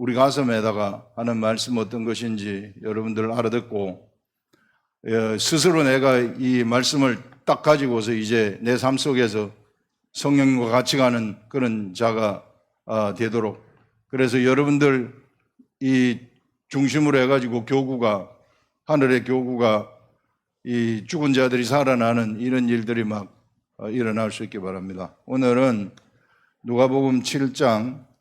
우리 가슴에다가 하는 말씀 어떤 것인지 여러분들 알아듣고 스스로 내가 이 말씀을 딱 가지고서 이제 내 삶 속에서 성령과 같이 가는 그런 자가 되도록, 그래서 여러분들 이 중심으로 해가지고 교구가, 하늘의 교구가 이 죽은 자들이 살아나는 이런 일들이 막 일어날 수 있기 바랍니다. 오늘은 누가복음 7장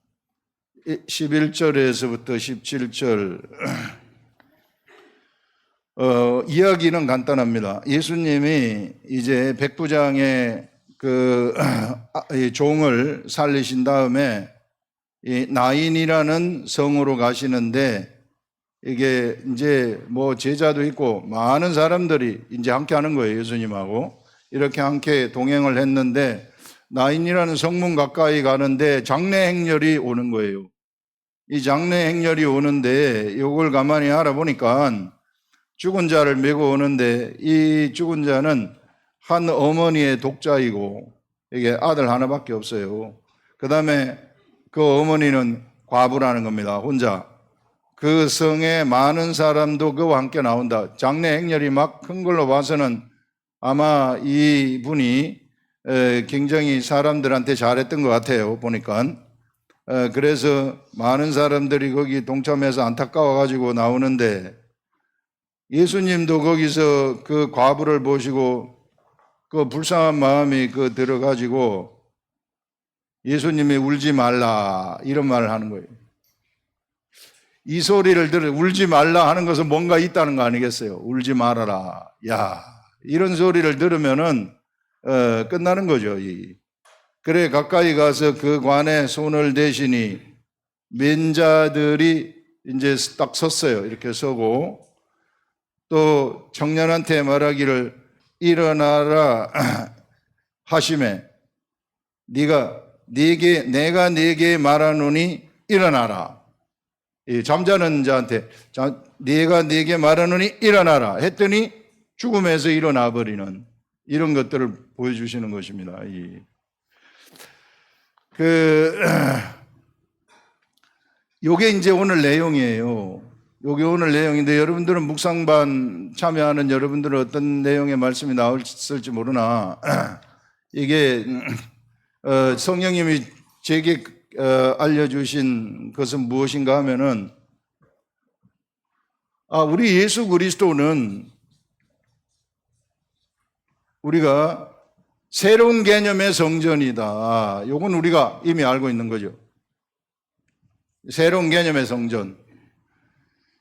11절에서부터 17절 이야기는 간단합니다. 예수님이 이제 백부장의 그 종을 살리신 다음에 이 나인이라는 성으로 가시는데, 이게 이제 뭐 제자도 있고 많은 사람들이 이제 함께 하는 거예요. 예수님하고 이렇게 함께 동행을 했는데, 나인이라는 성문 가까이 가는데 장례 행렬이 오는 거예요. 이 장례 행렬이 오는데 이걸 가만히 알아보니까 죽은 자를 메고 오는데, 이 죽은 자는 한 어머니의 독자이고 이게 아들 하나밖에 없어요. 그 다음에 그 어머니는 과부라는 겁니다. 혼자. 그 성에 많은 사람도 그와 함께 나온다. 장례 행렬이 막 큰 걸로 봐서는 아마 이 분이 굉장히 사람들한테 잘했던 것 같아요. 보니까. 그래서 많은 사람들이 거기 동참해서 안타까워가지고 나오는데, 예수님도 거기서 그 과부를 보시고 그 불쌍한 마음이 들어가지고 예수님이 울지 말라 이런 말을 하는 거예요. 이 소리를 들어 울지 말라 하는 것은 뭔가 있다는 거 아니겠어요? 울지 말아라. 야, 이런 소리를 들으면은 끝나는 거죠. 그래 가까이 가서 그 관에 손을 대시니 맨자들이 이제 딱 섰어요. 이렇게 서고 또 청년한테 말하기를 일어나라 하시매 내가 네게 말하노니 일어나라. 잠자는 자한테 내가 네게 말하노니 일어나라 했더니 죽음에서 일어나 버리는 이런 것들을 보여주시는 것입니다. 요게 이제 오늘 내용이에요. 요게 오늘 내용인데, 여러분들은 묵상반 참여하는 여러분들은 어떤 내용의 말씀이 나올지 모르나, 이게 성령님이 제게 알려주신 것은 무엇인가 하면은, 우리 예수 그리스도는 우리가 새로운 개념의 성전이다. 요건 우리가 이미 알고 있는 거죠. 새로운 개념의 성전.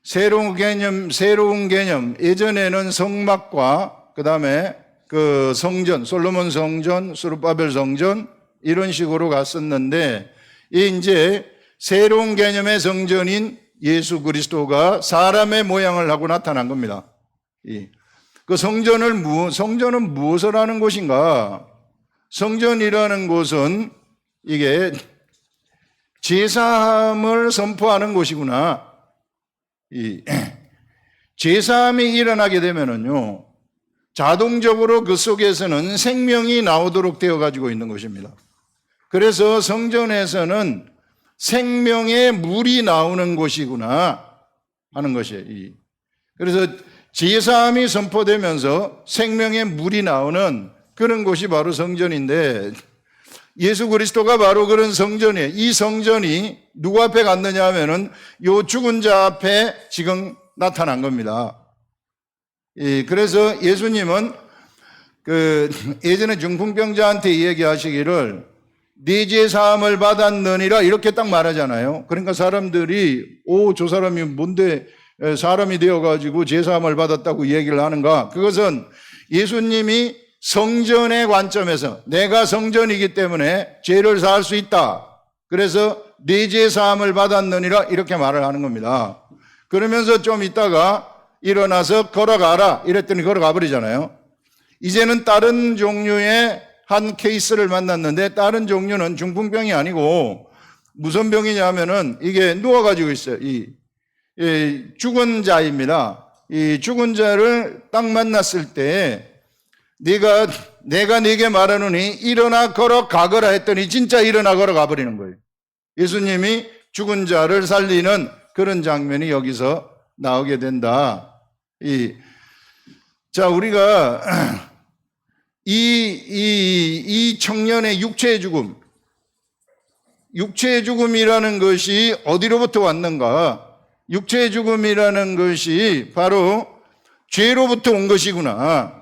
새로운 개념. 예전에는 성막과 그 다음에 그 성전, 솔로몬 성전, 스룹바벨 성전 이런 식으로 갔었는데, 이제 새로운 개념의 성전인 예수 그리스도가 사람의 모양을 하고 나타난 겁니다. 그 성전은 무엇을 하는 곳인가? 성전이라는 곳은 이게 제사함을 선포하는 곳이구나. 제사함이 일어나게 되면은요, 자동적으로 그 속에서는 생명이 나오도록 되어 가지고 있는 것입니다. 그래서 성전에서는 생명의 물이 나오는 곳이구나 하는 것이에요. 그래서 제사함이 선포되면서 생명의 물이 나오는 그런 곳이 바로 성전인데, 예수 그리스도가 바로 그런 성전이에요. 이 성전이 누구 앞에 갔느냐 하면은 요 죽은 자 앞에 지금 나타난 겁니다. 그래서 예수님은 예전에 중풍병자한테 얘기하시기를 네 죄 사함을 받았느니라 이렇게 딱 말하잖아요. 그러니까 사람들이 저 사람이 뭔데 사람이 되어가지고 죄 사함을 받았다고 얘기를 하는가? 그것은 예수님이 성전의 관점에서 내가 성전이기 때문에 죄를 사할 수 있다. 그래서 네 죄 사함을 받았느니라 이렇게 말을 하는 겁니다. 그러면서 좀 있다가 일어나서 걸어가라 이랬더니 걸어가 버리잖아요. 이제는 다른 종류의 한 케이스를 만났는데, 다른 종류는 중풍병이 아니고 무슨 병이냐 하면은 이게 누워가지고 있어요. 죽은 자입니다. 이 죽은 자를 딱 만났을 때 내가 네게 말하노니 일어나 걸어가거라 했더니 진짜 일어나 걸어가 버리는 거예요. 예수님이 죽은 자를 살리는 그런 장면이 여기서 나오게 된다. 자, 우리가 이 청년의 육체의 죽음이라는 것이 어디로부터 왔는가? 육체의 죽음이라는 것이 바로 죄로부터 온 것이구나.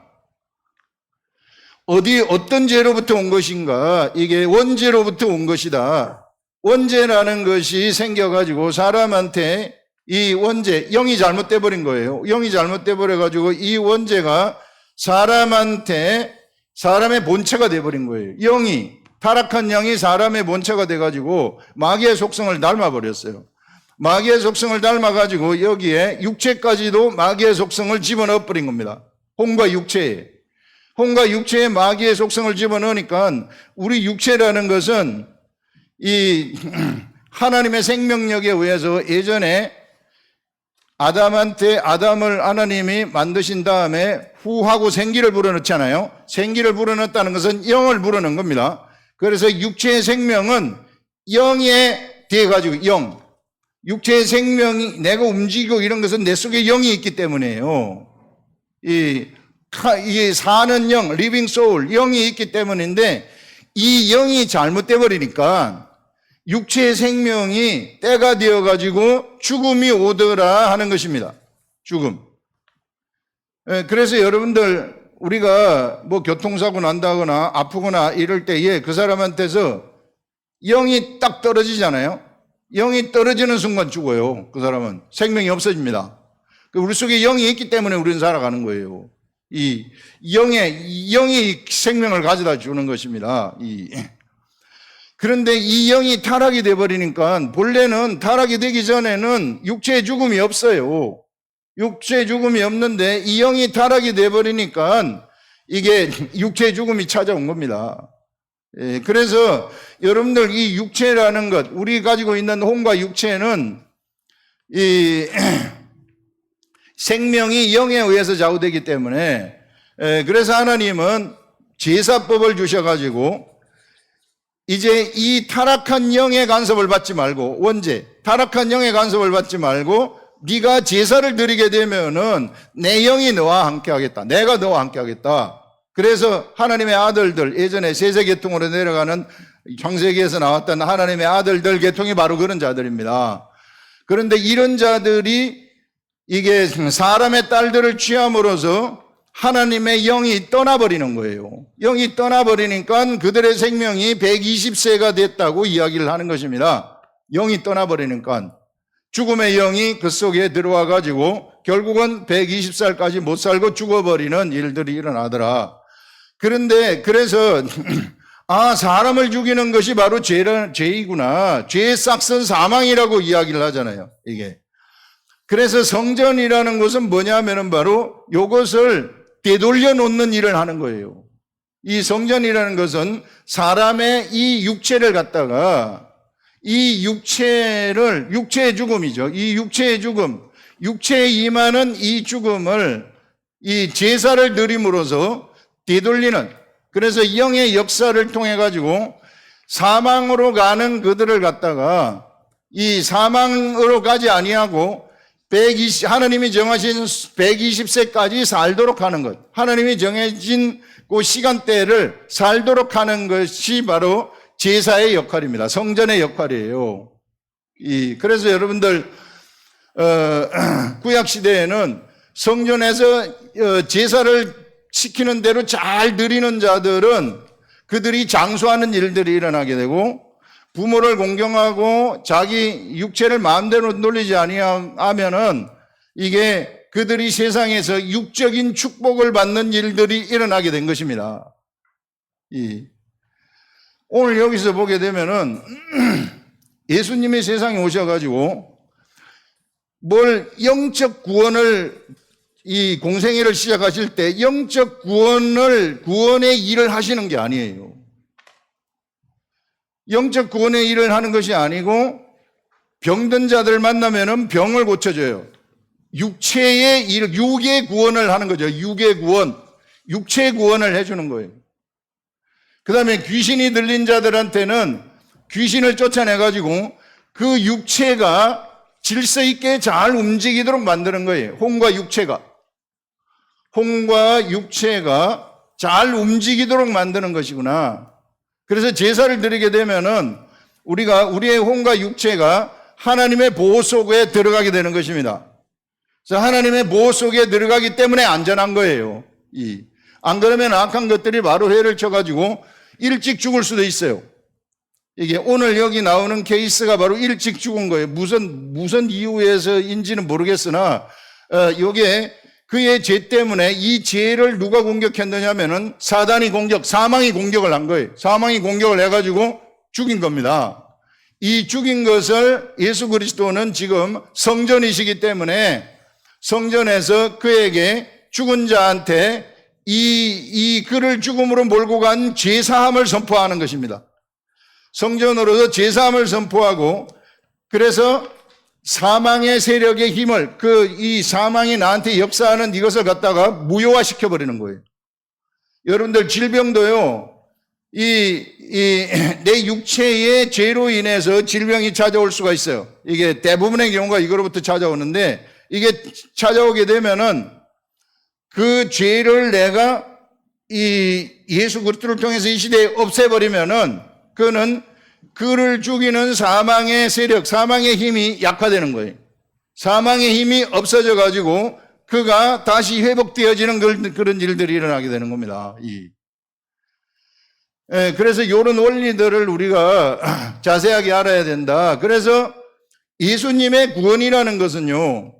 어떤 죄로부터 온 것인가? 이게 원죄로부터 온 것이다. 원죄라는 것이 생겨가지고 사람한테 이 원죄, 영이 잘못돼 버린 거예요. 영이 잘못돼 버려가지고 이 원죄가 사람한테 사람의 본체가 돼 버린 거예요. 타락한 영이 사람의 본체가 돼가지고 마귀의 속성을 닮아버렸어요. 마귀의 속성을 닮아가지고 여기에 육체까지도 마귀의 속성을 집어넣어 버린 겁니다. 혼과 육체에 마귀의 속성을 집어넣으니까 우리 육체라는 것은 이 하나님의 생명력에 의해서 예전에 아담을 하나님이 만드신 다음에 후하고 생기를 불어넣잖아요. 생기를 불어넣었다는 것은 영을 불어넣은 겁니다. 그래서 육체의 생명은 영에 대해가지고 육체의 생명이 내가 움직이고 이런 것은 내 속에 영이 있기 때문이에요. 이 사는 영, 리빙 소울, 영이 있기 때문인데 이 영이 잘못돼 버리니까 육체의 생명이 때가 되어가지고 죽음이 오더라 하는 것입니다. 죽음. 그래서 여러분들 우리가 뭐 교통사고 난다거나 아프거나 이럴 때에 그 사람한테서 영이 딱 떨어지잖아요. 영이 떨어지는 순간 죽어요. 그 사람은 생명이 없어집니다. 우리 속에 영이 있기 때문에 우리는 살아가는 거예요. 영이 생명을 가져다 주는 것입니다. 그런데 이 영이 타락이 돼버리니까 본래는 타락이 되기 전에는 육체의 죽음이 없어요. 육체의 죽음이 없는데 이 영이 타락이 돼버리니까 이게 육체의 죽음이 찾아온 겁니다. 그래서 여러분들 이 육체라는 것, 우리 가지고 있는 혼과 육체는 이 생명이 영에 의해서 좌우되기 때문에 그래서 하나님은 제사법을 주셔가지고 이제 이 타락한 영의 간섭을 받지 말고 타락한 영의 간섭을 받지 말고 네가 제사를 드리게 되면은 내 영이 너와 함께 하겠다. 내가 너와 함께 하겠다. 그래서 하나님의 아들들, 예전에 세세계통으로 내려가는 창세기에서 나왔던 하나님의 아들들 계통이 바로 그런 자들입니다. 그런데 이런 자들이 이게 사람의 딸들을 취함으로써 하나님의 영이 떠나버리는 거예요. 영이 떠나버리니까 그들의 생명이 120세가 됐다고 이야기를 하는 것입니다. 영이 떠나버리니까 죽음의 영이 그 속에 들어와 가지고 결국은 120살까지 못 살고 죽어버리는 일들이 일어나더라. 그런데 그래서 사람을 죽이는 것이 바로 죄이구나. 죄의 싹은 사망이라고 이야기를 하잖아요. 이게. 그래서 성전이라는 것은 뭐냐면은 바로 이것을 되돌려 놓는 일을 하는 거예요. 이 성전이라는 것은 사람의 이 육체를 갖다가 이 육체의 죽음이죠. 이 육체의 죽음, 육체에 임하는 이 죽음을 이 제사를 드림으로써 되돌리는, 그래서 영의 역사를 통해 가지고 사망으로 가는 그들을 갖다가 이 사망으로 가지 아니하고 하나님이 정하신 120세까지 살도록 하는 것, 하나님이 정해진 그 시간대를 살도록 하는 것이 바로 제사의 역할입니다. 성전의 역할이에요. 그래서 여러분들 구약 시대에는 성전에서 제사를 시키는 대로 잘 드리는 자들은 그들이 장수하는 일들이 일어나게 되고, 부모를 공경하고 자기 육체를 마음대로 놀리지 아니하면은 이게 그들이 세상에서 육적인 축복을 받는 일들이 일어나게 된 것입니다. 오늘 여기서 보게 되면은 예수님이 세상에 오셔가지고 영적 구원을 이 공생애를 시작하실 때 영적 구원의 일을 하시는 게 아니에요. 영적 구원의 일을 하는 것이 아니고 병든 자들 만나면은 병을 고쳐줘요. 육체의 일, 육의 구원을 하는 거죠. 육의 구원, 육체의 구원을 해주는 거예요. 그 다음에 귀신이 들린 자들한테는 귀신을 쫓아내가지고 그 육체가 질서 있게 잘 움직이도록 만드는 거예요. 혼과 육체가 잘 움직이도록 만드는 것이구나. 그래서 제사를 드리게 되면은 우리의 혼과 육체가 하나님의 보호 속에 들어가게 되는 것입니다. 그래서 하나님의 보호 속에 들어가기 때문에 안전한 거예요. 안 그러면 악한 것들이 바로 해를 쳐가지고 일찍 죽을 수도 있어요. 이게 오늘 여기 나오는 케이스가 바로 일찍 죽은 거예요. 무슨 이유에서인지는 모르겠으나, 요게 그의 죄 때문에 이 죄를 누가 공격했느냐면은 사망이 공격을 한 거예요. 사망이 공격을 해가지고 죽인 겁니다. 이 죽인 것을 예수 그리스도는 지금 성전이시기 때문에 성전에서 그에게 죽은 자한테 그를 죽음으로 몰고 간 죄사함을 선포하는 것입니다. 성전으로서 죄사함을 선포하고, 그래서 사망의 세력의 힘을, 이 사망이 나한테 역사하는 이것을 갖다가 무효화시켜 버리는 거예요. 여러분들 질병도요, 내 육체의 죄로 인해서 질병이 찾아올 수가 있어요. 이게 대부분의 경우가 이거로부터 찾아오는데, 이게 찾아오게 되면은 그 죄를 내가 예수 그리스도를 통해서 이 시대에 없애버리면은 그를 죽이는 사망의 세력, 사망의 힘이 약화되는 거예요. 사망의 힘이 없어져 가지고 그가 다시 회복되어지는 그런 일들이 일어나게 되는 겁니다. 그래서 이런 원리들을 우리가 자세하게 알아야 된다. 그래서 예수님의 구원이라는 것은요,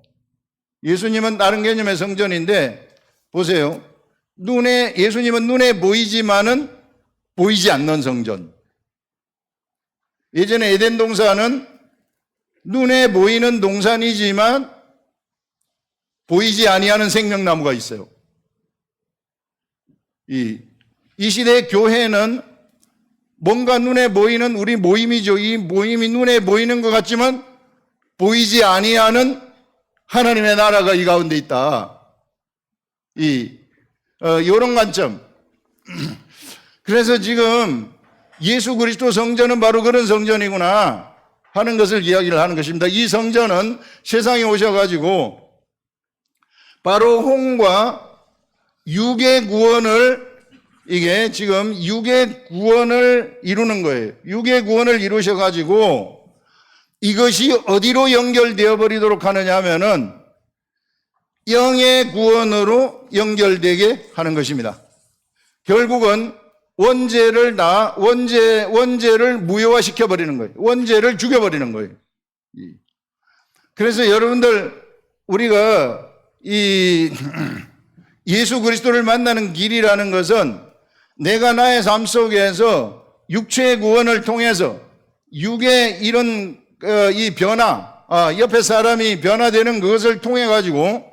예수님은 다른 개념의 성전인데, 보세요. 예수님은 눈에 보이지만은 보이지 않는 성전. 예전에 에덴 동산은 눈에 보이는 동산이지만 보이지 아니하는 생명나무가 있어요. 이 시대의 교회는 뭔가 눈에 보이는 우리 모임이죠. 이 모임이 눈에 보이는 것 같지만 보이지 아니하는 하나님의 나라가 이 가운데 있다. 이런 관점. 그래서 지금 예수 그리스도 성전은 바로 그런 성전이구나 하는 것을 이야기를 하는 것입니다. 이 성전은 세상에 오셔가지고 바로 혼과 육의 구원을, 이게 지금 육의 구원을 이루는 거예요. 육의 구원을 이루셔가지고 이것이 어디로 연결되어 버리도록 하느냐 하면은 영의 구원으로 연결되게 하는 것입니다. 결국은 원죄를 무효화시켜 버리는 거예요. 원죄를 죽여 버리는 거예요. 그래서 여러분들, 우리가 예수 그리스도를 만나는 길이라는 것은 내가 나의 삶 속에서 육체의 구원을 통해서 육의 이런 이 변화, 옆에 사람이 변화되는 그것을 통해 가지고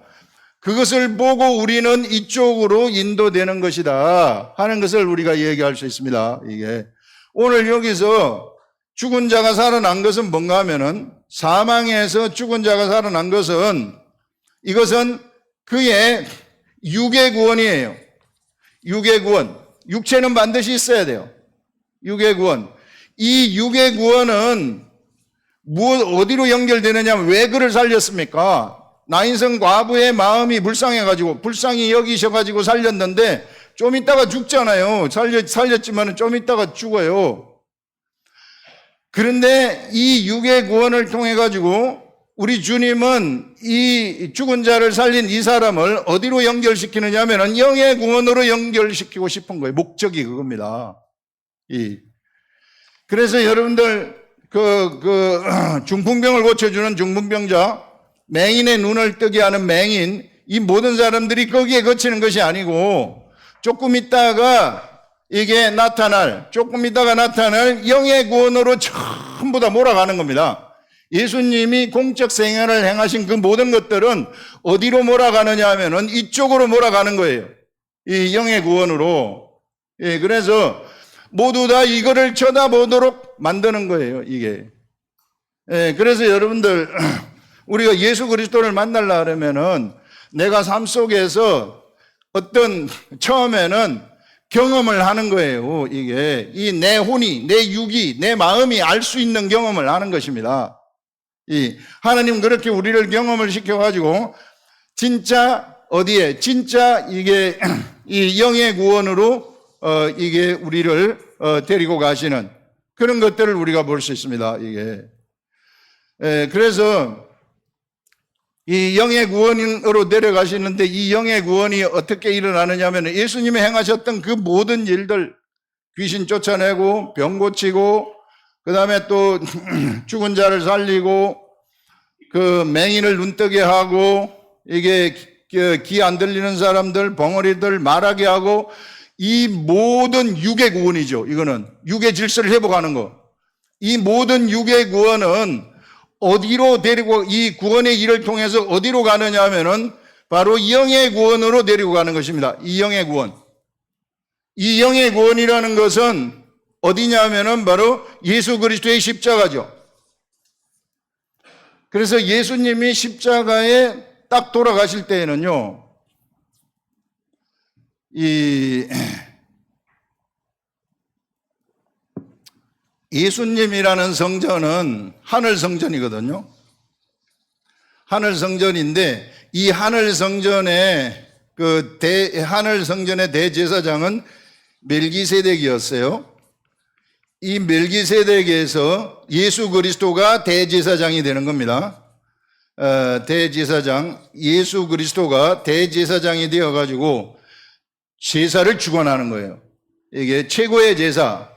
그것을 보고 우리는 이쪽으로 인도되는 것이다 하는 것을 우리가 얘기할 수 있습니다. 이게 오늘 여기서 죽은 자가 살아난 것은 뭔가 하면은, 사망에서 죽은 자가 살아난 것은, 이것은 그의 육의 구원이에요. 육의 구원. 육체는 반드시 있어야 돼요. 육의 구원. 이 육의 구원은 어디로 연결되느냐 하면, 왜 그를 살렸습니까? 나인성 과부의 마음이 불쌍히 여기셔가지고 살렸는데 좀 있다가 죽잖아요. 살렸지만 좀 있다가 죽어요. 그런데 이 육의 구원을 통해 가지고 우리 주님은 이 죽은 자를 살린 이 사람을 어디로 연결시키느냐 하면 영의 구원으로 연결시키고 싶은 거예요. 목적이 그겁니다. 그래서 여러분들 중풍병을 고쳐주는 중풍병자, 맹인의 눈을 뜨게 하는 맹인, 이 모든 사람들이 거기에 거치는 것이 아니고 조금 있다가 나타날 영의 구원으로 전부 다 몰아가는 겁니다. 예수님이 공적 생활을 행하신 그 모든 것들은 어디로 몰아가느냐 하면은 이쪽으로 몰아가는 거예요. 이 영의 구원으로. 그래서 모두 다 이거를 쳐다보도록 만드는 거예요, 이게. 그래서 여러분들, 우리가 예수 그리스도를 만나려면은 내가 삶 속에서 처음에는 경험을 하는 거예요. 이게 이 내 혼이, 내 육이, 내 마음이 알 수 있는 경험을 하는 것입니다. 하나님 그렇게 우리를 경험을 시켜가지고 진짜 어디에 진짜 이게 이 영의 구원으로 이게 우리를 데리고 가시는 그런 것들을 우리가 볼 수 있습니다. 이게 그래서 이 영의 구원으로 데려가시는데 이 영의 구원이 어떻게 일어나느냐면 예수님이 행하셨던 그 모든 일들, 귀신 쫓아내고 병 고치고 그 다음에 또 죽은 자를 살리고 그 맹인을 눈뜨게 하고 이게 귀 안 들리는 사람들 벙어리들 말하게 하고 이 모든 육의 구원이죠. 이거는 육의 질서를 회복하는 거. 이 모든 육의 구원은 어디로 데리고 이 구원의 일을 통해서 어디로 가느냐 하면은 바로 영의 구원으로 데리고 가는 것입니다. 이 영의 구원. 이 영의 구원이라는 것은 어디냐 하면은 바로 예수 그리스도의 십자가죠. 그래서 예수님이 십자가에 딱 돌아가실 때에는요, 예수님이라는 성전은 하늘 성전이거든요. 하늘 성전인데 이 하늘 성전의 하늘 성전의 대제사장은 멜기세덱이었어요. 이 멜기세덱에서 예수 그리스도가 대제사장이 되는 겁니다. 대제사장, 예수 그리스도가 대제사장이 되어가지고 제사를 주관하는 거예요. 이게 최고의 제사,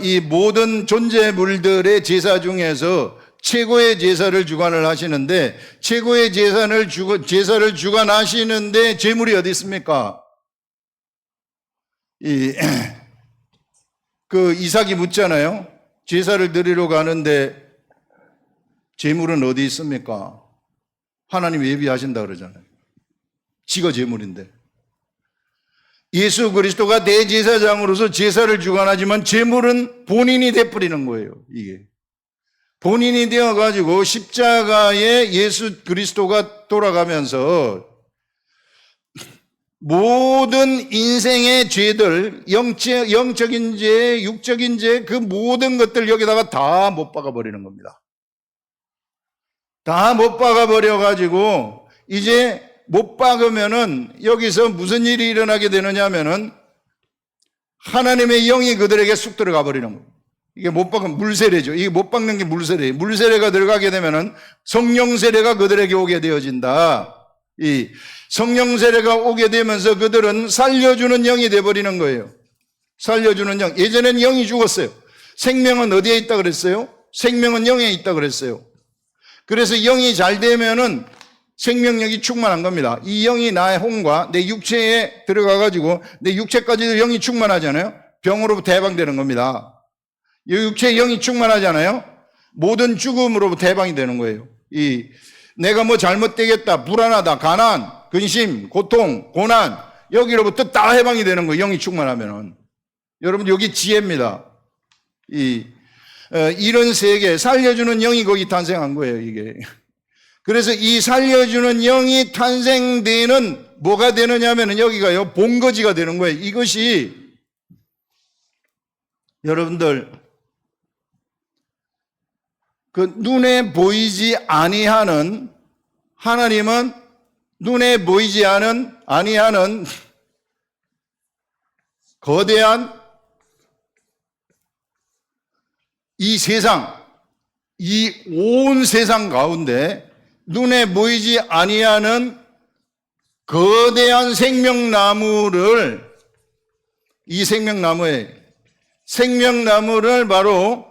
이 모든 존재물들의 제사 중에서 최고의 제사를 주관을 하시는데 최고의 제사를 주관하시는데 제물이 어디 있습니까? 이삭이 묻잖아요. 제사를 드리러 가는데 제물은 어디 있습니까? 하나님 예비하신다 그러잖아요. 지가 제물인데. 예수 그리스도가 대제사장으로서 제사를 주관하지만 제물은 본인이 되어버리는 거예요. 이게 본인이 되어가지고 십자가에 예수 그리스도가 돌아가면서 모든 인생의 죄들, 영적인 죄, 육적인 죄, 그 모든 것들 여기다가 다 못 박아버리는 겁니다. 다 못 박아버려가지고 이제 못 박으면은 여기서 무슨 일이 일어나게 되느냐 하면은 하나님의 영이 그들에게 쑥 들어가 버리는 거예요. 이게 못 박으면 물세례죠. 이게 못 박는 게 물세례예요. 물세례가 들어가게 되면은 성령 세례가 그들에게 오게 되어진다. 이 성령 세례가 오게 되면서 그들은 살려주는 영이 되어버리는 거예요. 살려주는 영. 예전에는 영이 죽었어요. 생명은 어디에 있다 그랬어요? 생명은 영에 있다 그랬어요. 그래서 영이 잘 되면은 생명력이 충만한 겁니다. 이 영이 나의 혼과 내 육체에 들어가가지고 내 육체까지도 영이 충만하잖아요. 병으로부터 해방되는 겁니다. 이 육체에 영이 충만하잖아요. 모든 죽음으로부터 해방이 되는 거예요. 내가 뭐 잘못되겠다, 불안하다, 가난, 근심, 고통, 고난 여기로부터 다 해방이 되는 거예요. 영이 충만하면은. 여러분 여기 지혜입니다. 이런 세계 살려주는 영이 거기 탄생한 거예요. 이게. 그래서 이 살려주는 영이 탄생되는 뭐가 되느냐면은 여기가요 본거지가 되는 거예요. 이것이 여러분들 그 눈에 보이지 아니하는 하나님은 눈에 보이지 아니하는 거대한 이 세상, 이 온 세상 가운데 눈에 보이지 아니하는 거대한 생명나무를 이 생명나무를 바로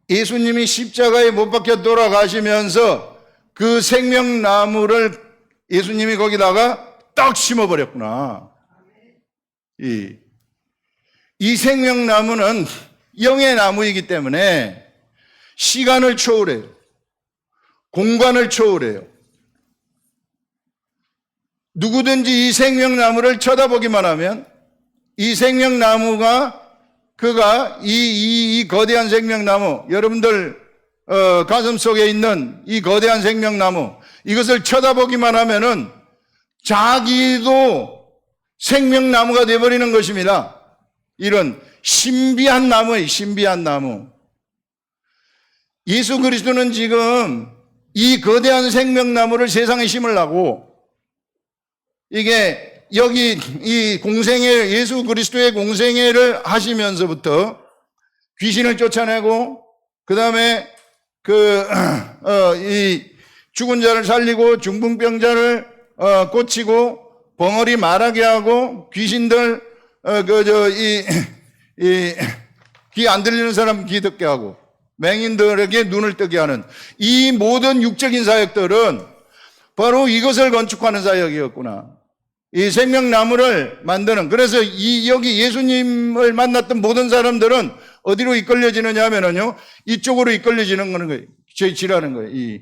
예수님이 십자가에 못 박혀 돌아가시면서 그 생명나무를 예수님이 거기다가 딱 심어버렸구나. 이 생명나무는 영의 나무이기 때문에 시간을 초월해요. 공간을 초월해요. 누구든지 이 생명나무를 쳐다보기만 하면 이 생명나무가 이 거대한 생명나무, 여러분들 가슴 속에 있는 이 거대한 생명나무, 이것을 쳐다보기만 하면은 자기도 생명나무가 되어버리는 것입니다. 이런 신비한 나무예요. 신비한 나무. 예수 그리스도는 지금 이 거대한 생명나무를 세상에 심으려고 이게 여기 이 공생애, 예수 그리스도의 공생애를 하시면서부터 귀신을 쫓아내고 그 다음에 이 죽은 자를 살리고 중풍병자를 고치고 벙어리 말하게 하고 귀신들 귀 안 들리는 사람 귀 듣게 하고 맹인들에게 눈을 뜨게 하는 이 모든 육적인 사역들은 바로 이것을 건축하는 사역이었구나. 이 생명나무를 만드는. 그래서 여기 예수님을 만났던 모든 사람들은 어디로 이끌려지느냐 하면은요, 이쪽으로 이끌려지는 거예요. 지라는 거예요.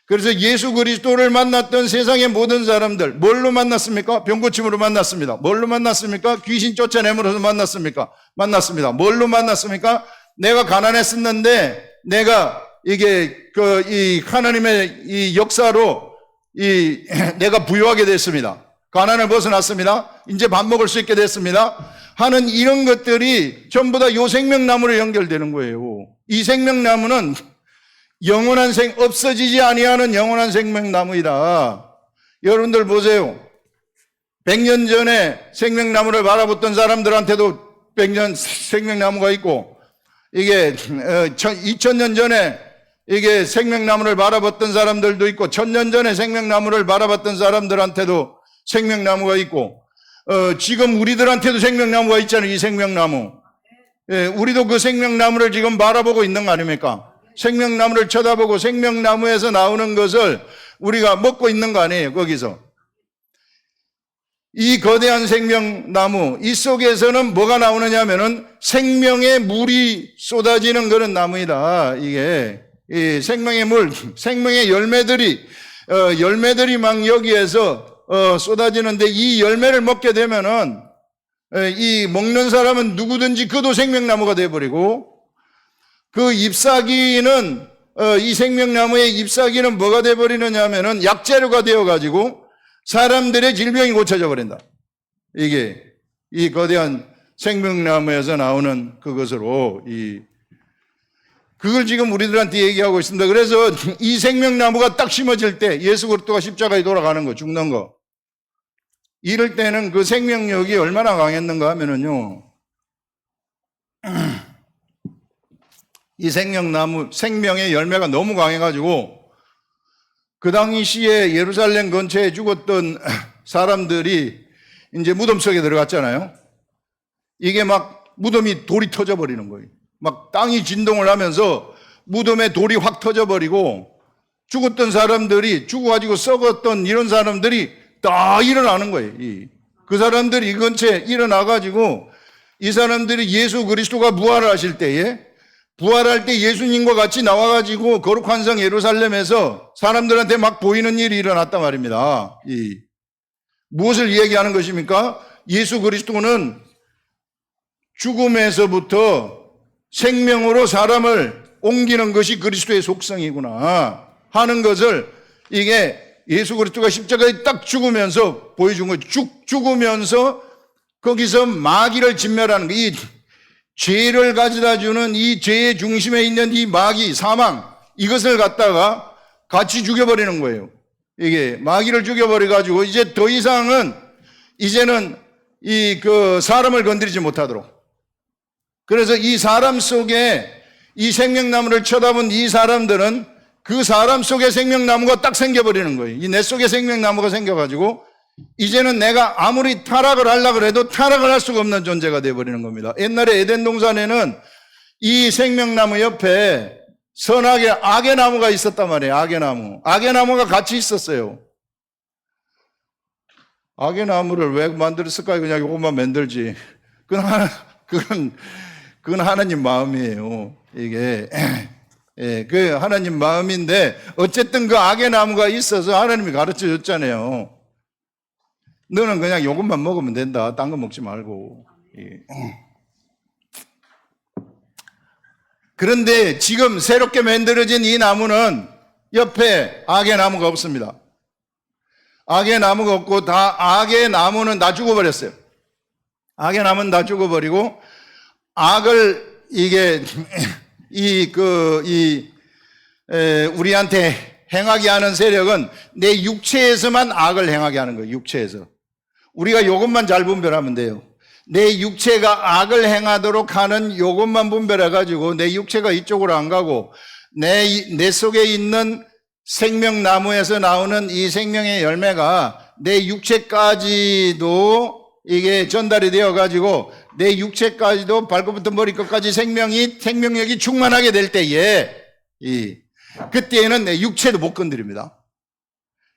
그래서 예수 그리스도를 만났던 세상의 모든 사람들, 뭘로 만났습니까? 병고침으로 만났습니다. 뭘로 만났습니까? 귀신 쫓아내므로서 만났습니까? 만났습니다. 뭘로 만났습니까? 내가 가난했었는데, 내가 이 하나님의 이 역사로 내가 부유하게 됐습니다. 가난을 벗어났습니다. 이제 밥 먹을 수 있게 됐습니다. 하는 이런 것들이 전부 다 요 생명나무로 연결되는 거예요. 이 생명나무는 영원한 없어지지 아니하는 영원한 생명나무이다. 여러분들 보세요. 100년 전에 생명나무를 바라봤던 사람들한테도 100년 생명나무가 있고, 이게 2000년 전에 이게 생명나무를 바라봤던 사람들도 있고, 1000년 전에 생명나무를 바라봤던 사람들한테도 생명나무가 있고, 지금 우리들한테도 생명나무가 있잖아요. 이 생명나무. 예, 우리도 그 생명나무를 지금 바라보고 있는 거 아닙니까? 생명나무를 쳐다보고 생명나무에서 나오는 것을 우리가 먹고 있는 거 아니에요, 거기서. 이 거대한 생명나무, 이 속에서는 뭐가 나오느냐 하면은 생명의 물이 쏟아지는 그런 나무이다. 이게, 이 생명의 물, 생명의 열매들이 막 여기에서 쏟아지는데 이 열매를 먹게 되면은 이 먹는 사람은 누구든지 그도 생명나무가 되어버리고, 그 잎사귀는 이 생명나무의 잎사귀는 뭐가 되어버리느냐 하면은 약재료가 되어가지고 사람들의 질병이 고쳐져 버린다. 이게 이 거대한 생명나무에서 나오는 그것으로 그걸 지금 우리들한테 얘기하고 있습니다. 그래서 이 생명나무가 딱 심어질 때 예수 그리스도가 십자가에 돌아가는 거, 죽는 거, 이럴 때는 그 생명력이 얼마나 강했는가 하면은요, 이 생명나무, 생명의 열매가 너무 강해가지고 그 당시에 예루살렘 근처에 죽었던 사람들이 이제 무덤 속에 들어갔잖아요. 이게 막 무덤이 돌이 터져버리는 거예요. 막 땅이 진동을 하면서 무덤에 돌이 확 터져버리고 죽었던 사람들이, 죽어가지고 썩었던 이런 사람들이 다 일어나는 거예요. 그 사람들이 이 근처에 일어나가지고 이 사람들이 예수 그리스도가 부활하실 때에, 부활할 때 예수님과 같이 나와가지고 거룩한 성 예루살렘에서 사람들한테 막 보이는 일이 일어났단 말입니다. 무엇을 얘기하는 것입니까? 예수 그리스도는 죽음에서부터 생명으로 사람을 옮기는 것이 그리스도의 속성이구나 하는 것을, 이게 예수 그리스도가 십자가에 딱 죽으면서 보여준 거예요. 죽으면서 거기서 마귀를 진멸하는 거, 이 죄를 가져다 주는 이 죄의 중심에 있는 이 마귀, 사망, 이것을 갖다가 같이 죽여버리는 거예요. 이게 마귀를 죽여버려가지고 이제 더 이상은 이제는 사람을 건드리지 못하도록. 그래서 이 사람 속에 이 생명나무를 쳐다본 이 사람들은 그 사람 속에 생명나무가 딱 생겨버리는 거예요. 이 내 속에 생명나무가 생겨가지고 이제는 내가 아무리 타락을 하려고 해도 타락을 할 수가 없는 존재가 되어버리는 겁니다. 옛날에 에덴 동산에는 이 생명나무 옆에 선악의 악의 나무가 있었단 말이에요. 악의 나무. 악의 나무가 같이 있었어요. 악의 나무를 왜 만들었을까요? 그냥 이것만 만들지. 그건 하나님 마음이에요. 이게. 예, 그 하나님 마음인데 어쨌든 그 악의 나무가 있어서 하나님이 가르쳐 줬잖아요. 너는 그냥 요것만 먹으면 된다. 딴 거 먹지 말고. 그런데 지금 새롭게 만들어진 이 나무는 옆에 악의 나무가 없습니다. 악의 나무가 없고 다 악의 나무는 다 죽어버렸어요. 악의 나무는 다 죽어버리고 악을 이게 우리한테 행하게 하는 세력은 내 육체에서만 악을 행하게 하는 거예요. 육체에서. 우리가 이것만 잘 분별하면 돼요. 내 육체가 악을 행하도록 하는 이것만 분별해가지고 내 육체가 이쪽으로 안 가고 내 속에 있는 생명나무에서 나오는 이 생명의 열매가 내 육체까지도 이게 전달이 되어가지고 내 육체까지도 발끝부터 머리끝까지 생명력이 충만하게 될 때에 그때에는 내 육체도 못 건드립니다.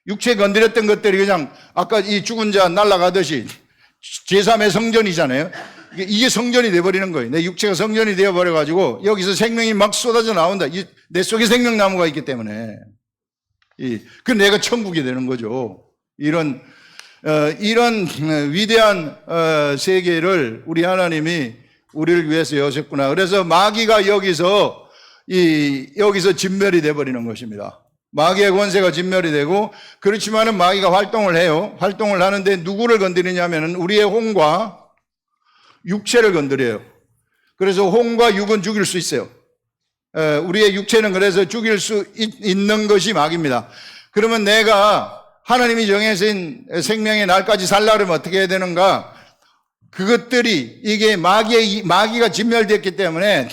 육체 건드렸던 것들이 그냥 아까 이 죽은 자 날아가듯이 제3의 성전이잖아요. 이게 성전이 돼버리는 거예요. 내 육체가 성전이 되어버려가지고 여기서 생명이 막 쏟아져 나온다. 내 속에 생명나무가 있기 때문에. 그 내가 천국이 되는 거죠. 이런 위대한 세계를 우리 하나님이 우리를 위해서 여셨구나. 그래서 마귀가 여기서 진멸이 돼버리는 것입니다. 마귀의 권세가 진멸이 되고, 그렇지만은 마귀가 활동을 해요. 활동을 하는데 누구를 건드리냐면은 우리의 혼과 육체를 건드려요. 그래서 혼과 육은 죽일 수 있어요. 우리의 육체는 그래서 죽일 수 있는 것이 마귀입니다. 그러면 내가 하나님이 정해진 생명의 날까지 살려면 어떻게 해야 되는가? 그것들이 이게 마귀가 진멸됐기 때문에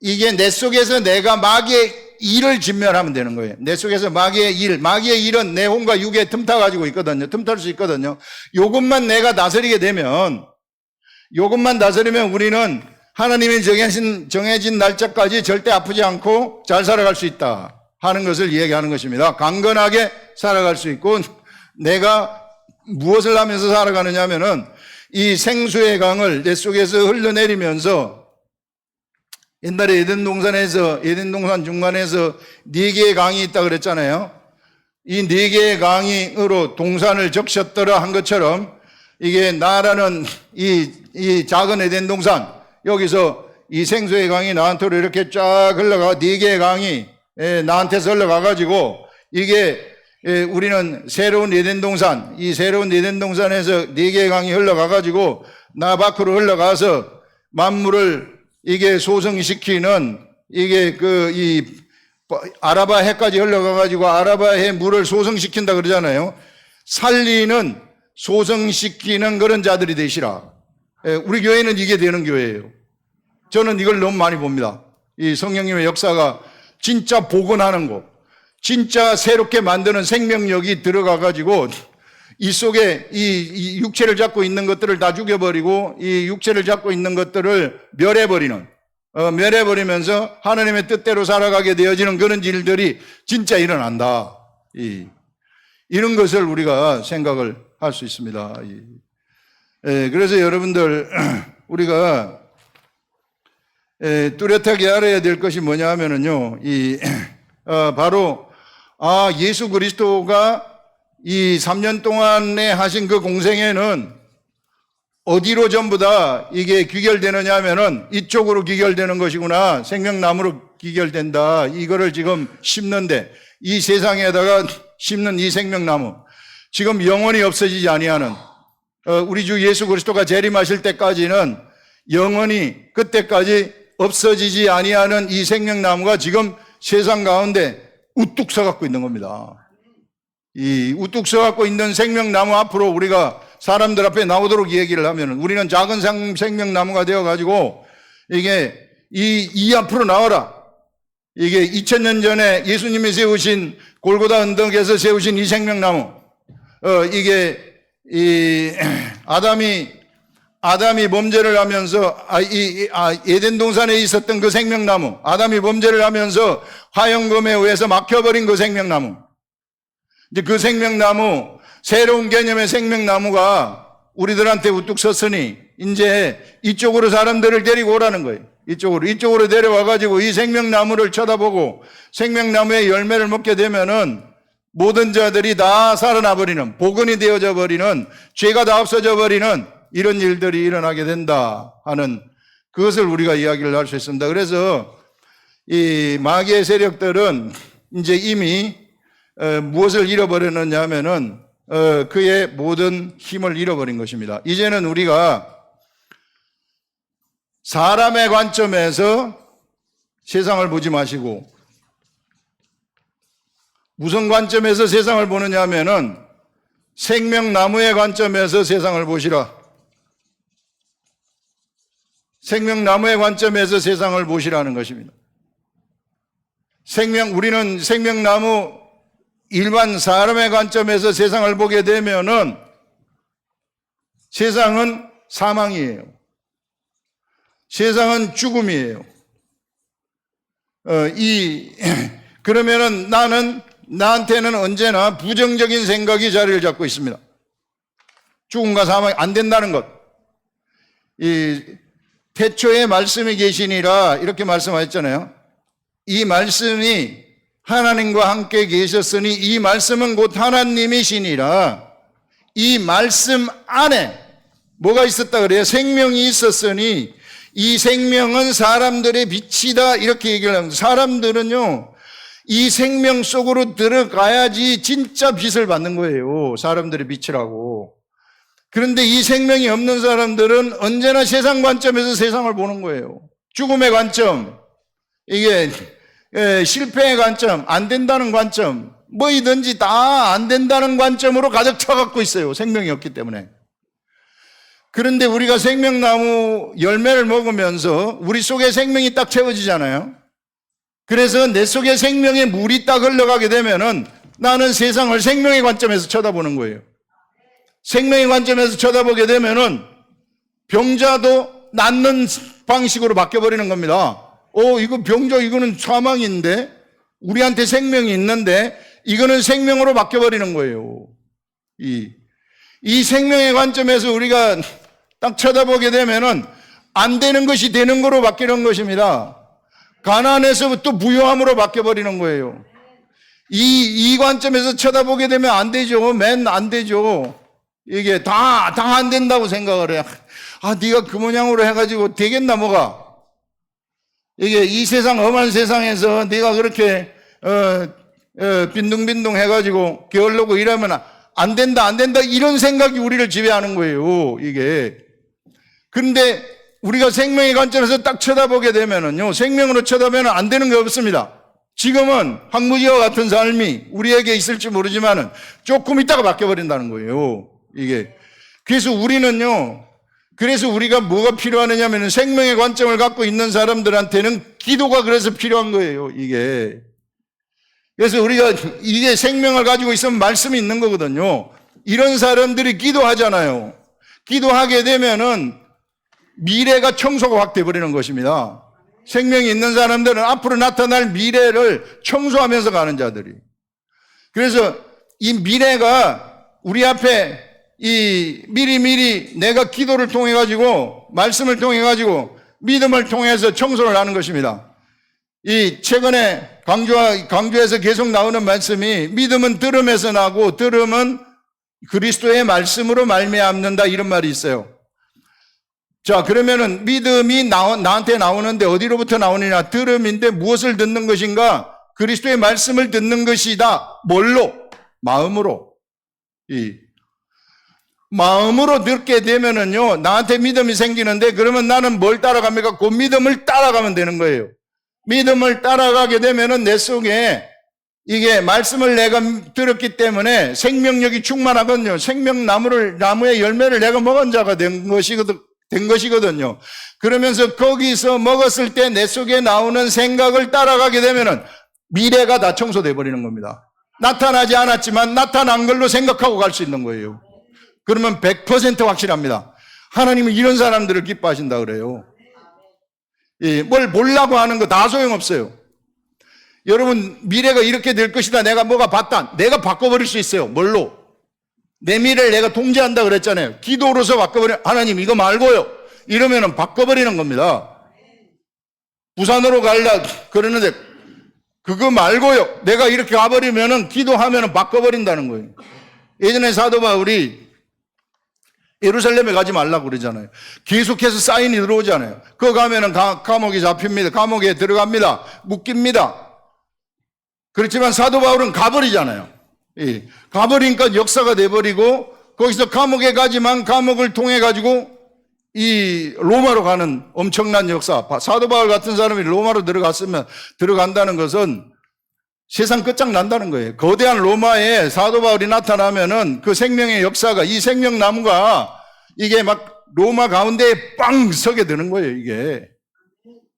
이게 내 속에서 내가 마귀의 일을 진멸하면 되는 거예요. 내 속에서 마귀의 일은 내 혼과 육에 틈타가지고 있거든요. 틈탈 수 있거든요. 요것만 내가 다스리게 되면, 우리는 하나님이 정해진 날짜까지 절대 아프지 않고 잘 살아갈 수 있다 하는 것을 이야기하는 것입니다. 강건하게 살아갈 수 있고, 내가 무엇을 하면서 살아가느냐 하면은 이 생수의 강을 내 속에서 흘러내리면서, 옛날에 에덴 동산 중간에서 4개의 강이 있다 그랬잖아요. 이 4개의 강으로 동산을 적셨더라 한 것처럼, 이게 나라는 이 작은 에덴 동산, 여기서 이 생수의 강이 나한테로 이렇게 쫙 흘러가, 4개의 강이 나한테서 흘러가가지고, 이게 우리는 새로운 에덴 동산, 이 새로운 에덴 동산에서 4개의 강이 흘러가가지고 나 밖으로 흘러가서 만물을 이게 소성시키는, 이게 아라바 해까지 흘러가가지고 아라바 해 물을 소성시킨다 그러잖아요. 살리는, 소성시키는 그런 자들이 되시라. 우리 교회는 이게 되는 교회예요. 저는 이걸 너무 많이 봅니다. 이 성령님의 역사가 진짜 복원하는 거, 진짜 새롭게 만드는 생명력이 들어가가지고 이 속에 이 육체를 잡고 있는 것들을 다 죽여버리고, 이 육체를 잡고 있는 것들을 멸해버리면서 하나님의 뜻대로 살아가게 되어지는 그런 일들이 진짜 일어난다. 이런 것을 우리가 생각을 할 수 있습니다. 그래서 여러분들, 우리가 뚜렷하게 알아야 될 것이 뭐냐 하면은요, 바로, 예수 그리스도가 이 3년 동안에 하신 그 공생애는 어디로 전부 다 이게 귀결되느냐 하면은 이쪽으로 귀결되는 것이구나. 생명나무로 귀결된다. 이거를 지금 심는데, 이 세상에다가 심는 이 생명나무, 지금 영원히 없어지지 아니하는, 우리 주 예수 그리스도가 재림하실 때까지는 영원히, 그때까지 없어지지 아니하는 이 생명나무가 지금 세상 가운데 우뚝 서갖고 있는 겁니다. 이 우뚝 서갖고 있는 생명나무 앞으로 우리가 사람들 앞에 나오도록 얘기를 하면 우리는 작은 생명나무가 되어가지고, 이게 이 앞으로 나와라. 이게 2000년 전에 예수님이 세우신 골고다 언덕에서 세우신 이 생명나무, 이게 아담이 범죄를 하면서 에덴 동산에 있었던 그 생명나무, 아담이 범죄를 하면서 화영검에 의해서 막혀버린 그 생명나무, 이제 그 생명나무, 새로운 개념의 생명나무가 우리들한테 우뚝 섰으니 이제 이쪽으로 사람들을 데리고 오라는 거예요. 이쪽으로 데려와가지고 이 생명나무를 쳐다보고 생명나무의 열매를 먹게 되면은 모든 자들이 다 살아나 버리는, 복원이 되어져 버리는, 죄가 다 없어져 버리는 이런 일들이 일어나게 된다 하는 그것을 우리가 이야기를 할 수 있습니다. 그래서 이 마귀의 세력들은 이제 이미 무엇을 잃어버렸느냐 하면은 그의 모든 힘을 잃어버린 것입니다. 이제는 우리가 사람의 관점에서 세상을 보지 마시고 무슨 관점에서 세상을 보느냐 하면은 생명나무의 관점에서 세상을 보시라. 생명나무의 관점에서 세상을 보시라는 것입니다. 우리는 생명나무 일반 사람의 관점에서 세상을 보게 되면은 세상은 사망이에요. 세상은 죽음이에요. 그러면은 나한테는 언제나 부정적인 생각이 자리를 잡고 있습니다. 죽음과 사망이 안 된다는 것. 태초에 말씀이 계시니라 이렇게 말씀하셨잖아요. 이 말씀이 하나님과 함께 계셨으니 이 말씀은 곧 하나님이시니라. 이 말씀 안에 뭐가 있었다 그래요? 생명이 있었으니 이 생명은 사람들의 빛이다 이렇게 얘기를 합니다. 사람들은요 이 생명 속으로 들어가야지 진짜 빛을 받는 거예요. 사람들의 빛이라고. 그런데 이 생명이 없는 사람들은 언제나 세상 관점에서 세상을 보는 거예요. 죽음의 관점, 이게 실패의 관점, 안 된다는 관점, 뭐이든지 다 안 된다는 관점으로 가득 차갖고 있어요. 생명이 없기 때문에. 그런데 우리가 생명나무 열매를 먹으면서 우리 속에 생명이 딱 채워지잖아요. 그래서 내 속에 생명의 물이 딱 흘러가게 되면은 나는 세상을 생명의 관점에서 쳐다보는 거예요. 생명의 관점에서 쳐다보게 되면은 병자도 낫는 방식으로 바뀌어버리는 겁니다. 이거 병자, 이거는 사망인데, 우리한테 생명이 있는데, 이거는 생명으로 바뀌어버리는 거예요. 이 생명의 관점에서 우리가 딱 쳐다보게 되면은 안 되는 것이 되는 거로 바뀌는 것입니다. 가난에서부터 부유함으로 바뀌어버리는 거예요. 이 관점에서 쳐다보게 되면 안 되죠. 맨 안 되죠. 이게 다 안 된다고 생각을 해요. 네가 그 모양으로 해가지고 되겠나 뭐가. 이게 이 세상 험한 세상에서 네가 그렇게 빈둥빈둥 해가지고 게을르고 이러면 안 된다 이런 생각이 우리를 지배하는 거예요. 이게. 그런데 우리가 생명의 관점에서 딱 쳐다보게 되면은요, 생명으로 쳐다보면 안 되는 게 없습니다. 지금은 황무지와 같은 삶이 우리에게 있을지 모르지만은 조금 있다가 바뀌어버린다는 거예요. 이게. 그래서 우리가 뭐가 필요하느냐면 생명의 관점을 갖고 있는 사람들한테는 기도가 그래서 필요한 거예요, 이게. 그래서 우리가 이게 생명을 가지고 있으면 말씀이 있는 거거든요. 이런 사람들이 기도하잖아요. 기도하게 되면은 미래가 청소가 확 돼버리는 것입니다. 생명이 있는 사람들은 앞으로 나타날 미래를 청소하면서 가는 자들이. 그래서 이 미래가 우리 앞에 미리 내가 기도를 통해 가지고 말씀을 통해 가지고 믿음을 통해서 청소를 하는 것입니다. 최근에 강조해서 계속 나오는 말씀이 믿음은 들음에서 나고 들음은 그리스도의 말씀으로 말미암는다 이런 말이 있어요. 자, 그러면은 믿음이 나한테 나오는데 어디로부터 나오느냐? 들음인데 무엇을 듣는 것인가? 그리스도의 말씀을 듣는 것이다. 뭘로? 마음으로. 마음으로 듣게 되면은요, 나한테 믿음이 생기는데, 그러면 나는 뭘 따라갑니까? 그 믿음을 따라가면 되는 거예요. 믿음을 따라가게 되면은 내 속에 이게 말씀을 내가 들었기 때문에 생명력이 충만하거든요. 나무의 열매를 내가 먹은 자가 된 것이거든요. 그러면서 거기서 먹었을 때 내 속에 나오는 생각을 따라가게 되면은 미래가 다 청소돼 버리는 겁니다. 나타나지 않았지만 나타난 걸로 생각하고 갈 수 있는 거예요. 그러면 100% 확실합니다. 하나님은 이런 사람들을 기뻐하신다 그래요. 뭘 보려고 하는 거 다 소용없어요. 여러분, 미래가 이렇게 될 것이다. 내가 뭐가 봤다. 내가 바꿔버릴 수 있어요. 뭘로? 내 미래를 내가 통제한다 그랬잖아요. 기도로서 바꿔버려. 하나님 이거 말고요. 이러면은 바꿔버리는 겁니다. 부산으로 갈라 그러는데 그거 말고요. 내가 이렇게 가버리면은 기도하면은 바꿔버린다는 거예요. 예전에 사도 바울이 예루살렘에 가지 말라고 그러잖아요. 계속해서 사인이 들어오잖아요. 그거 가면은 감옥에 잡힙니다. 감옥에 들어갑니다. 묶입니다. 그렇지만 사도 바울은 가버리잖아요. 예. 가버리니까 역사가 돼버리고 거기서 감옥에 가지만 감옥을 통해 가지고 이 로마로 가는 엄청난 역사. 사도 바울 같은 사람이 로마로 들어간다는 것은 세상 끝장난다는 거예요. 거대한 로마에 사도 바울이 나타나면은 그 생명의 역사가, 이 생명나무가 이게 막 로마 가운데에 빵 서게 되는 거예요, 이게.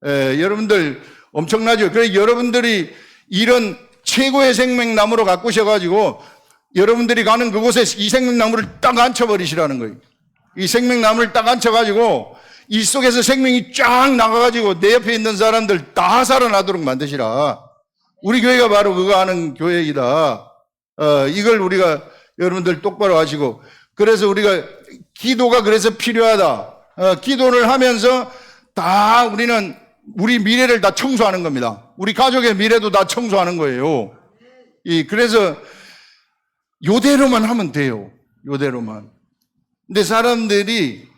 여러분들 엄청나죠? 그래서 여러분들이 이런 최고의 생명나무로 가꾸셔가지고 여러분들이 가는 그곳에 이 생명나무를 딱 앉혀버리시라는 거예요. 이 생명나무를 딱 앉혀가지고 이 속에서 생명이 쫙 나가가지고 내 옆에 있는 사람들 다 살아나도록 만드시라. 우리 교회가 바로 그거 하는 교회이다. 이걸 우리가 여러분들 똑바로 하시고, 그래서 우리가 기도가 그래서 필요하다. 기도를 하면서 다 우리는 우리 미래를 다 청소하는 겁니다. 우리 가족의 미래도 다 청소하는 거예요. 그래서 요대로만 하면 돼요. 요대로만. 근데 사람들이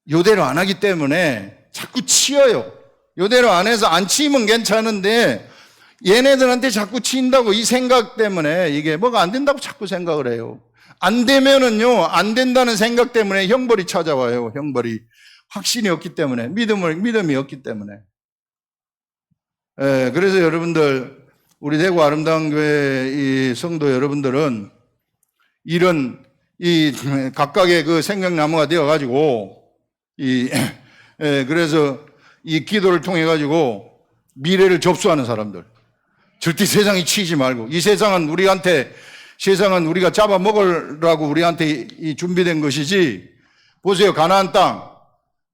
요대로 안 하기 때문에 자꾸 치여요. 요대로 안 해서 안 치면 괜찮은데 얘네들한테 자꾸 치인다고 이 생각 때문에 이게 뭐가 안 된다고 자꾸 생각을 해요. 안 되면은요, 안 된다는 생각 때문에 형벌이 찾아와요. 형벌이. 확신이 없기 때문에, 믿음이 없기 때문에. 그래서 여러분들, 우리 대구 아름다운 교회 이 성도 여러분들은 이런 이 각각의 그 생명나무가 되어가지고 그래서 이 기도를 통해 가지고 미래를 접수하는 사람들. 절대 세상에 치이지 말고, 이 세상은 우리가 잡아먹으라고 우리한테 준비된 것이지. 보세요, 가나안 땅,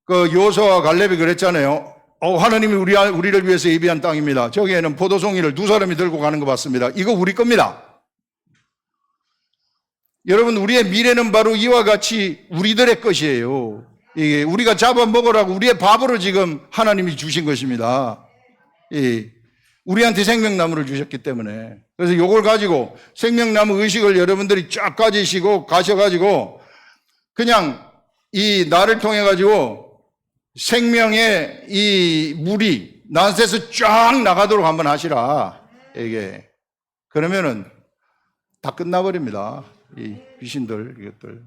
그 여호수아와 갈렙이 그랬잖아요. 하나님이 우리를 위해서 예비한 땅입니다. 저기에는 포도송이를 2사람이 들고 가는 거 봤습니다. 이거 우리 겁니다. 여러분, 우리의 미래는 바로 이와 같이 우리들의 것이에요. 이게 우리가 잡아먹으라고 우리의 밥으로 지금 하나님이 주신 것입니다. 우리한테 생명나무를 주셨기 때문에. 그래서 요걸 가지고 생명나무 의식을 여러분들이 쫙 가지시고 가셔가지고 그냥 이 나를 통해 가지고 생명의 이 물이 나한테서 쫙 나가도록 한번 하시라. 이게. 그러면은 다 끝나버립니다. 이 귀신들, 이것들.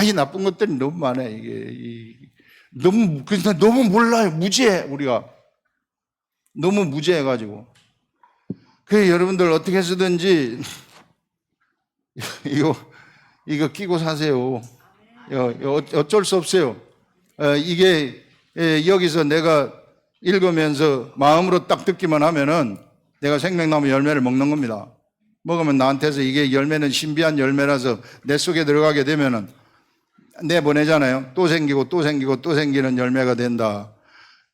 이 나쁜 것들이 너무 많아요. 너무 몰라요. 무지해, 우리가. 너무 무지해가지고. 그래, 여러분들 어떻게 해서든지 이거 끼고 사세요. 어쩔 수 없어요. 이게 여기서 내가 읽으면서 마음으로 딱 듣기만 하면은 내가 생명나무 열매를 먹는 겁니다. 먹으면 나한테서 이게 열매는 신비한 열매라서 내 속에 들어가게 되면은 내보내잖아요. 또 생기고 또 생기고 또 생기는 열매가 된다.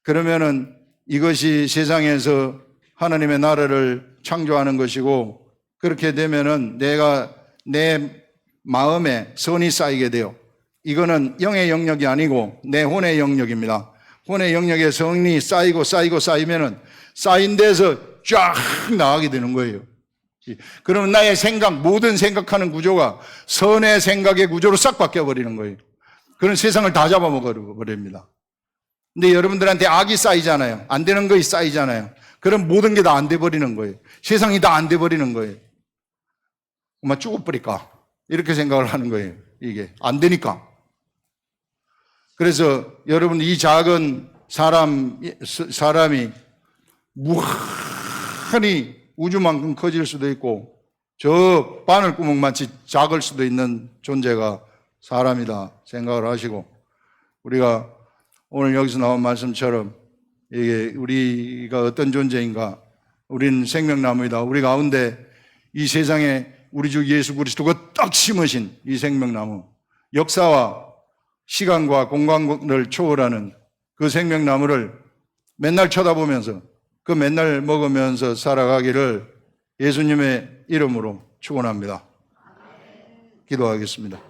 그러면은 이것이 세상에서 하나님의 나라를 창조하는 것이고, 그렇게 되면은 내가 내 마음에 선이 쌓이게 돼요. 이거는 영의 영역이 아니고 내 혼의 영역입니다. 혼의 영역에 성이 쌓이면은 쌓인 데서 쫙 나가게 되는 거예요. 그러면 나의 모든 생각하는 구조가 선의 생각의 구조로 싹 바뀌어버리는 거예요. 그런 세상을 다 잡아먹어버립니다. 근데 여러분들한테 악이 쌓이잖아요. 안 되는 것이 쌓이잖아요. 그럼 모든 게 다 안 돼버리는 거예요. 세상이 다 안 돼버리는 거예요. 엄마 죽어버릴까? 이렇게 생각을 하는 거예요. 이게 안 되니까. 그래서 여러분, 이 작은 사람이 무한히 우주만큼 커질 수도 있고 저 바늘구멍만치 작을 수도 있는 존재가 사람이다 생각을 하시고, 우리가 오늘 여기서 나온 말씀처럼 이게 우리가 어떤 존재인가, 우리는 생명나무이다. 우리 가운데 이 세상에 우리 주 예수 그리스도가 딱 심으신 이 생명나무, 역사와 시간과 공간을 초월하는 그 생명나무를 맨날 쳐다보면서 그 맨날 먹으면서 살아가기를 예수님의 이름으로 축원합니다. 기도하겠습니다.